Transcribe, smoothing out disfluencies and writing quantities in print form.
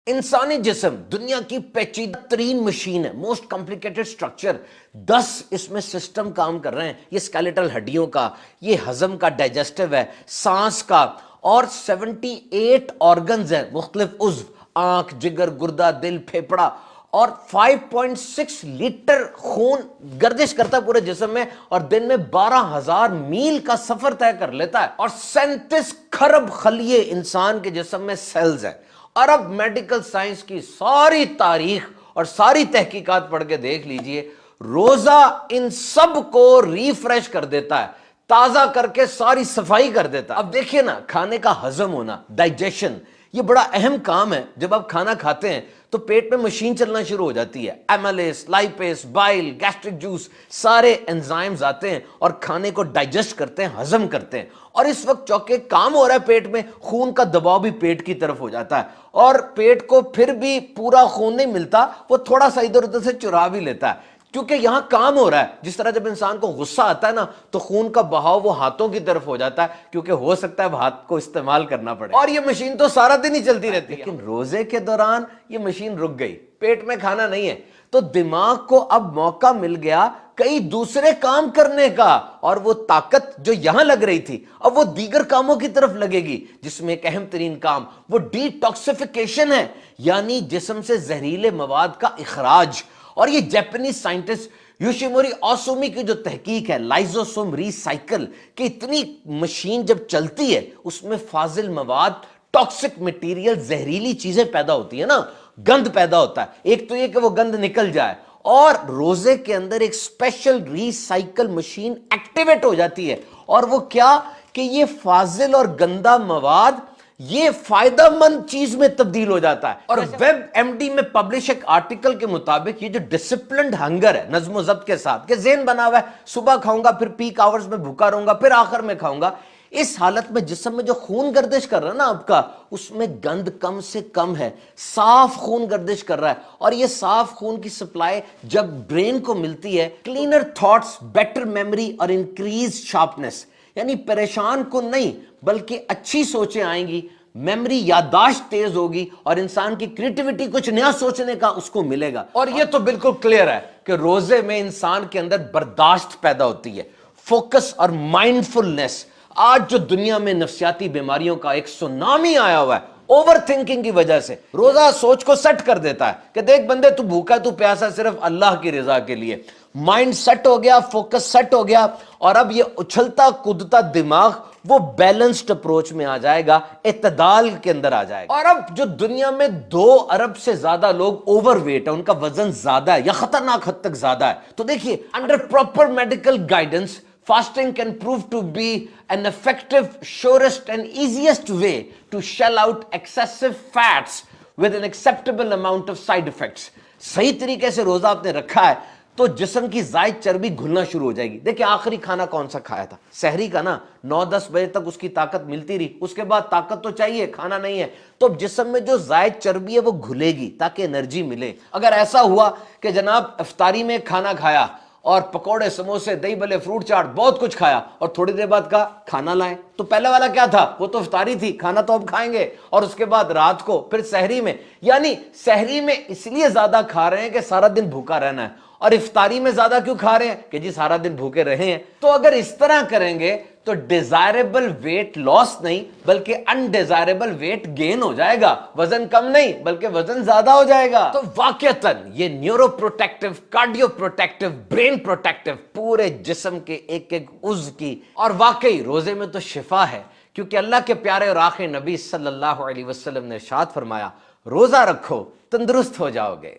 انسانی جسم دنیا کی پیچیدہ ترین مشین ہے، موسٹ کمپلیکیٹڈ سٹرکچر. 10 اس میں سسٹم کام کر رہے ہیں. یہ اسکیلیٹل ہڈیوں کا، یہ ہضم کا، ڈائجسٹو ہے، سانس کا، اور 78 آرگنز ہیں، مختلف عضو، آنکھ، جگر، گردہ، دل، پھیپڑا، اور 5.6 لیٹر خون گردش کرتا ہے پورے جسم میں، اور دن میں 12,000 میل کا سفر طے کر لیتا ہے. اور 37 کھرب خلیے انسان کے جسم میں سیلز ہیں. اور اب میڈیکل سائنس کی ساری تاریخ اور ساری تحقیقات پڑھ کے دیکھ لیجئے، روزہ ان سب کو ریفریش کر دیتا ہے، تازہ کر کے ساری صفائی کر دیتا ہے. اب دیکھیے نا، کھانے کا ہضم ہونا، ڈائجیشن، یہ بڑا اہم کام ہے. جب آپ کھانا کھاتے ہیں تو پیٹ میں مشین چلنا شروع ہو جاتی ہے. ایملیس، لائپیس، بائل، گیسٹرک جوس، سارے انزائمز آتے ہیں اور کھانے کو ڈائجسٹ کرتے ہیں، ہضم کرتے ہیں. اور اس وقت چونکہ کام ہو رہا ہے پیٹ میں، خون کا دباؤ بھی پیٹ کی طرف ہو جاتا ہے، اور پیٹ کو پھر بھی پورا خون نہیں ملتا، وہ تھوڑا سا ادھر ادھر سے چرا بھی لیتا ہے، کیونکہ یہاں کام ہو رہا ہے. جس طرح جب انسان کو غصہ آتا ہے نا تو خون کا بہاؤ وہ ہاتھوں کی طرف ہو جاتا ہے، کیونکہ ہو سکتا ہے اب ہاتھ کو استعمال کرنا پڑے، اور یہ مشین تو سارا دن ہی چلتی رہتی ہے. لیکن روزے کے دوران یہ مشین رک گئی، پیٹ میں کھانا نہیں ہے، تو دماغ کو اب موقع مل گیا کئی دوسرے کام کرنے کا، اور وہ طاقت جو یہاں لگ رہی تھی اب وہ دیگر کاموں کی طرف لگے گی، جس میں ایک اہم ترین کام وہ ڈی ٹاکسیفیکیشن ہے، یعنی جسم سے زہریلے مواد کا اخراج. اور یہ جاپنیز سائنٹسٹ یوشیموری اوسومی کی جو تحقیق ہے، لائزوسوم ری سائیکل، کہ اتنی مشین جب چلتی ہے اس میں فاضل مواد، ٹاکسک مٹیریل، زہریلی چیزیں پیدا ہوتی ہیں نا، گند پیدا ہوتا ہے. ایک تو یہ کہ وہ گند نکل جائے، اور روزے کے اندر ایک اسپیشل ری سائیکل مشین ایکٹیویٹ ہو جاتی ہے. اور وہ کیا کہ یہ فاضل اور گندا مواد یہ فائدہ مند چیز میں تبدیل ہو جاتا ہے. اور ویب ایم ڈی میں پبلش ایک آرٹیکل کے مطابق یہ جو ڈسپلنڈ ہنگر ہے، نظم و ضبط کے ساتھ، کہ ذہن بنا ہوا ہے صبح کھاؤں گا، پھر پیک آورز میں بھوکا رہوں گا، پھر آخر میں کھاؤں گا، اس حالت میں جسم میں جو خون گردش کر رہا ہے نا آپ کا، اس میں گند کم سے کم ہے، صاف خون گردش کر رہا ہے. اور یہ صاف خون کی سپلائی جب برین کو ملتی ہے، کلینر تھاٹس، بیٹر میموری اور انکریز شارپنس، یعنی پریشان کن نہیں بلکہ اچھی سوچیں آئیں گی، میموری، یادداشت تیز ہوگی، اور انسان کی کریٹیوٹی، کچھ نیا سوچنے کا اس کو ملے گا. اور یہ تو بالکل کلیئر ہے کہ روزے میں انسان کے اندر برداشت پیدا ہوتی ہے، فوکس اور مائنڈفلنس. آج جو دنیا میں نفسیاتی بیماریوں کا ایک سونامی آیا ہوا ہے، اوور تھنکنگ کی وجہ سے، روزہ سوچ کو سیٹ کر دیتا ہے کہ دیکھ بندے، تو بھوکا، تو پیاسا صرف اللہ کی رضا کے لیے. مائنڈ سیٹ ہو گیا، فوکس سیٹ ہو گیا، اور اب یہ اچھلتا کودتا دماغ وہ بیلنسڈ اپروچ میں آ جائے گا، اعتدال کے اندر آ جائے گا. اور اب جو دنیا میں 2 ارب سے زیادہ لوگ اوور ویٹ ہیں، ان کا وزن زیادہ ہے یا خطرناک حد تک زیادہ ہے، تو دیکھیے under proper medical guidance fasting can prove to be an effective, surest and easiest way to shell out excessive fats with an acceptable amount of side effects. صحیح طریقے سے روزہ آپ نے رکھا ہے تو جسم کی زائد چربی گھلنا شروع ہو جائے گی. دیکھیں آخری کھانا کون سا کھایا تھا؟ سحری کا نا. 9-10 بجے تک اس کی طاقت ملتی رہی، اس کے بعد طاقت تو چاہیے، کھانا نہیں ہے، تو جسم میں جو زائد چربی ہے وہ گھلے گی تاکہ انرجی ملے. اگر ایسا ہوا کہ جناب افطاری میں کھانا کھایا اور پکوڑے، سموسے، دہی بلے، فروٹ چاٹ، بہت کچھ کھایا، اور تھوڑی دیر بعد کہا کھانا لائیں، تو پہلے والا کیا تھا؟ وہ تو افطاری تھی، کھانا تو اب کھائیں گے، اور اس کے بعد رات کو پھر سحری میں. یعنی سحری میں اس لیے زیادہ کھا رہے ہیں کہ سارا دن بھوکا رہنا ہے، اور افطاری میں زیادہ کیوں کھا رہے ہیں کہ جی سارا دن بھوکے رہے ہیں. تو اگر اس طرح کریں گے تو ڈیزائربل ویٹ لاس نہیں بلکہ انڈیزائربل ویٹ گین ہو جائے گا، وزن کم نہیں بلکہ وزن زیادہ ہو جائے گا. تو واقعتاً یہ neuro protective, cardio protective, brain protective, پورے جسم کے ایک ایک عضو کی. اور واقعی روزے میں تو شفا ہے، کیونکہ اللہ کے پیارے اور آخری نبی صلی اللہ علیہ وسلم نے ارشاد فرمایا، روزہ رکھو تندرست ہو جاؤ گے.